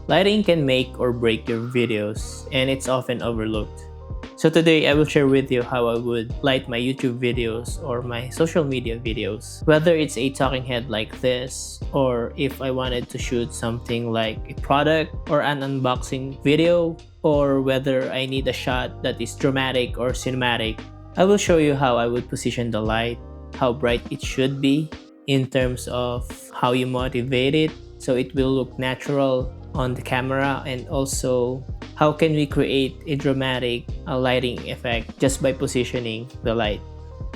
Lighting can make or break your videos, and it's often overlooked. So today I will share with you how I would light my YouTube videos or my social media videos. Whether it's a talking head like this, or if I wanted to shoot something like a product or an unboxing video, or whether I need a shot that is dramatic or cinematic, I will show you how I would position the light, how bright it should be, in terms of how you motivate it so it will look natural on the camera, and also how can we create a dramatic lighting effect just by positioning the light.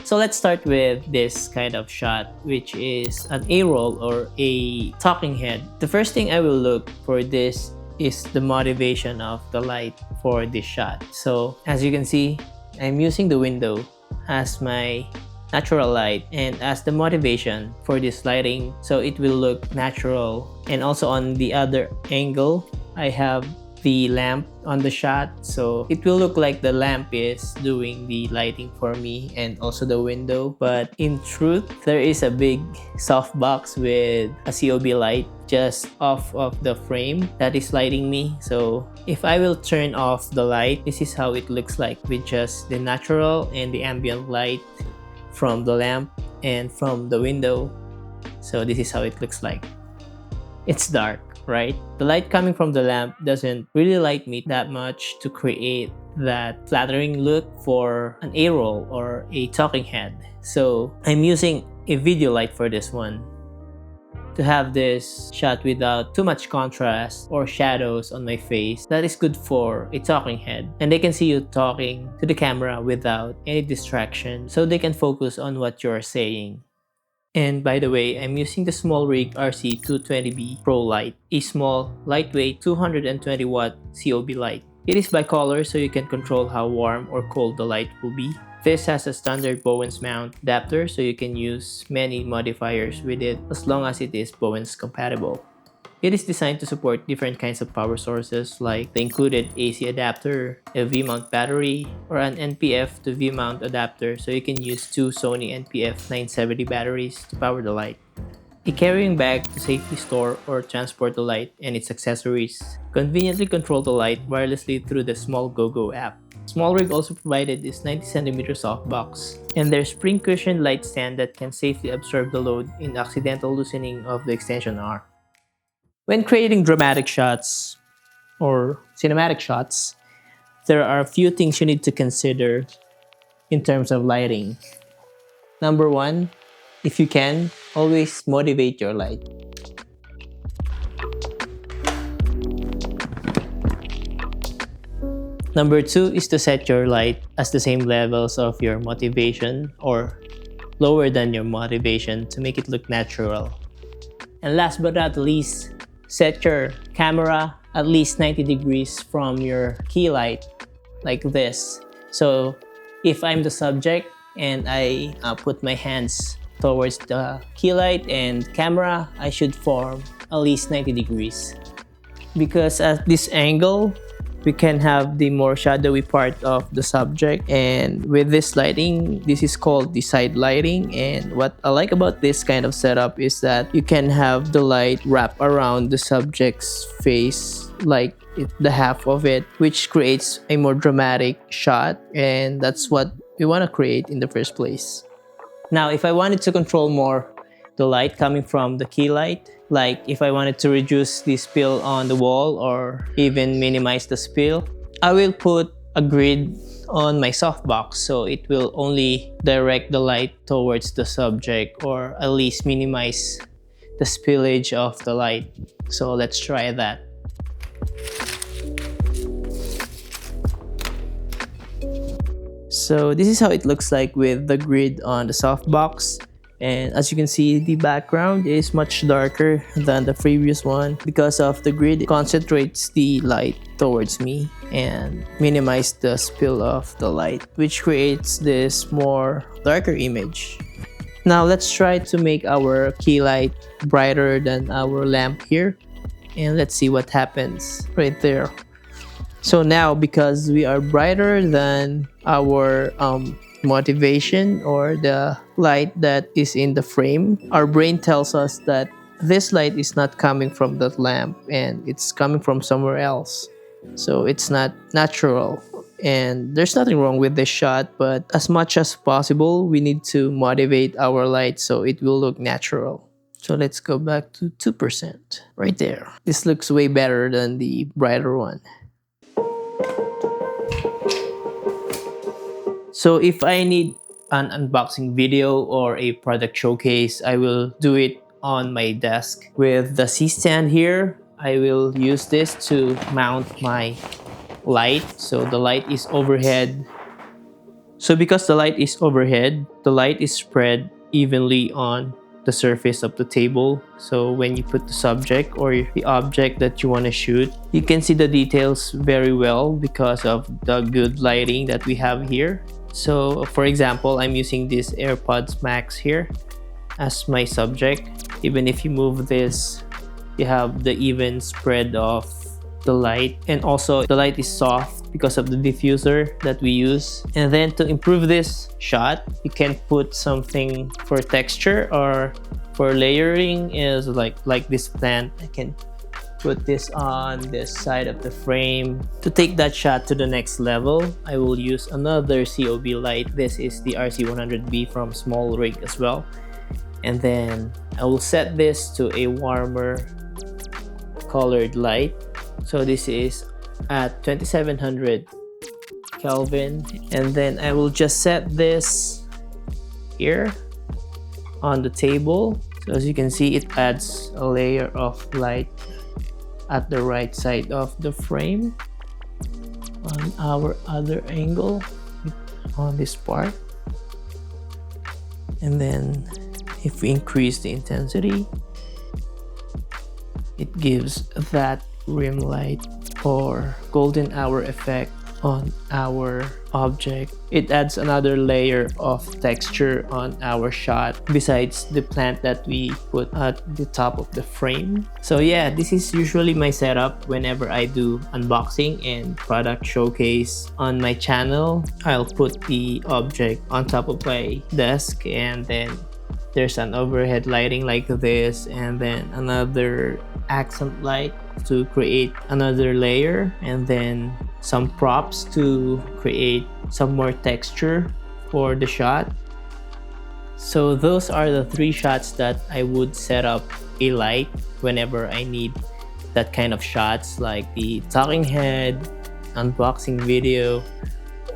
So let's start with this kind of shot, which is an A-roll or a talking head. The first thing I will look for this is the motivation of the light for this shot. So as you can see, I'm using the window as my natural light and as the motivation for this lighting, so it will look natural. And also on the other angle, I have the lamp on the shot, so it will look like the lamp is doing the lighting for me, and also the window. But in truth, there is a big softbox with a COB light just off of the frame that is lighting me. So if I will turn off the light, this is how it looks like with just the natural and the ambient light from the lamp and from the window. So this is how it looks like. It's dark, right? The light coming from the lamp doesn't really light me that much to create that flattering look for an A-roll or a talking head. So I'm using a video light for this one to have this shot without too much contrast or shadows on my face. That is good for a talking head, and they can see you talking to the camera without any distraction, so they can focus on what you're saying. And by the way, I'm using the smallrig RC220B Pro light, a small, lightweight 220 watt COB light. It is bicolor, so you can control how warm or cold the light will be. This has a standard Bowens mount adapter, so you can use many modifiers with it as long as it is Bowens compatible. It is designed to support different kinds of power sources like the included AC adapter, a V-mount battery, or an NPF to V-mount adapter, so you can use two Sony NPF 970 batteries to power the light. A carrying bag to safely store or transport the light and its accessories. Conveniently control the light wirelessly through the Small GoGo app. smallrig also provided this 90cm softbox and their spring cushion light stand that can safely absorb the load in accidental loosening of the extension arm. When creating dramatic shots or cinematic shots, there are a few things you need to consider in terms of lighting. Number one, if you can, always motivate your light. Number two is to set your light as the same levels of your motivation or lower than your motivation to make it look natural. And last but not least, set your camera at least 90 degrees from your key light, like this. So if I'm the subject and I put my hands towards the key light and camera, I should form at least 90 degrees. Because at this angle, we can have the more shadowy part of the subject, and with this lighting, this is called the side lighting. And what I like about this kind of setup is that you can have the light wrap around the subject's face, like the half of it, which creates a more dramatic shot, and that's what we want to create in the first place. Now, if I wanted to control more the light coming from the key light, like if I wanted to reduce the spill on the wall or even minimize the spill, I will put a grid on my softbox, so it will only direct the light towards the subject or at least minimize the spillage of the light. So let's try that. So this is how it looks like with the grid on the softbox. And as you can see, the background is much darker than the previous one because of the grid. It concentrates the light towards me and minimize the spill of the light, which creates this more darker image. Now let's try to make our key light brighter than our lamp here, and let's see what happens right there. So now, because we are brighter than our motivation or the light that is in the frame, our brain tells us that this light is not coming from that lamp and it's coming from somewhere else. So it's not natural. And there's nothing wrong with this shot, but as much as possible, we need to motivate our light so it will look natural. So let's go back to 2%, right there. This looks way better than the brighter one. So if I need an unboxing video or a product showcase, I will do it on my desk. With the C-stand here, I will use this to mount my light. So the light is overhead. So because the light is overhead, the light is spread evenly on the surface of the table. So when you put the subject or the object that you want to shoot, you can see the details very well because of the good lighting that we have here. So for example, I'm using this AirPods Max here as my subject. Even if you move this, you have the even spread of the light, and also the light is soft because of the diffuser that we use. And then to improve this shot, you can put something for texture or for layering is like this plant. I can put this on this side of the frame. To take that shot to the next level, I will use another COB light. This is the RC100B from smallrig as well. And then I will set this to a warmer colored light. So this is at 2700 Kelvin. And then I will just set this here on the table. So as you can see, it adds a layer of light at the right side of the frame on our other angle on this part. And then if we increase the intensity, it gives that rim light or golden hour effect on our object. It adds another layer of texture on our shot besides the plant that we put at the top of the frame. So yeah, this is usually my setup whenever I do unboxing and product showcase on my channel. I'll put the object on top of my desk, and then there's an overhead lighting like this, and then another accent light to create another layer, and then some props to create some more texture for the shot. So those are the 3 shots that I would set up a light whenever I need that kind of shots, like the talking head, unboxing video,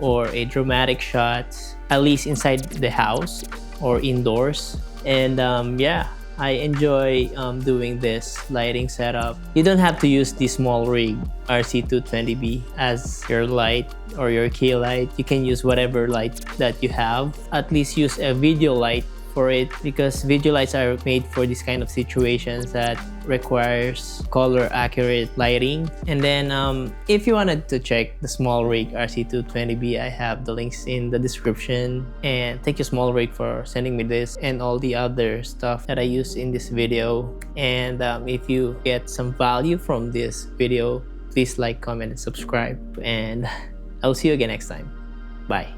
or a dramatic shot, at least inside the house or indoors. And yeah, I enjoy doing this lighting setup. You don't have to use the smallrig RC220B as your light or your key light. You can use whatever light that you have. At least use a video light for it, because video lights are made for this kind of situations that requires color accurate lighting. And then if you wanted to check the smallrig RC220B, I have the links in the description. And thank you smallrig for sending me this and all the other stuff that I use in this video. And if you get some value from this video, please like, comment, and subscribe, and I'll see you again next time. Bye.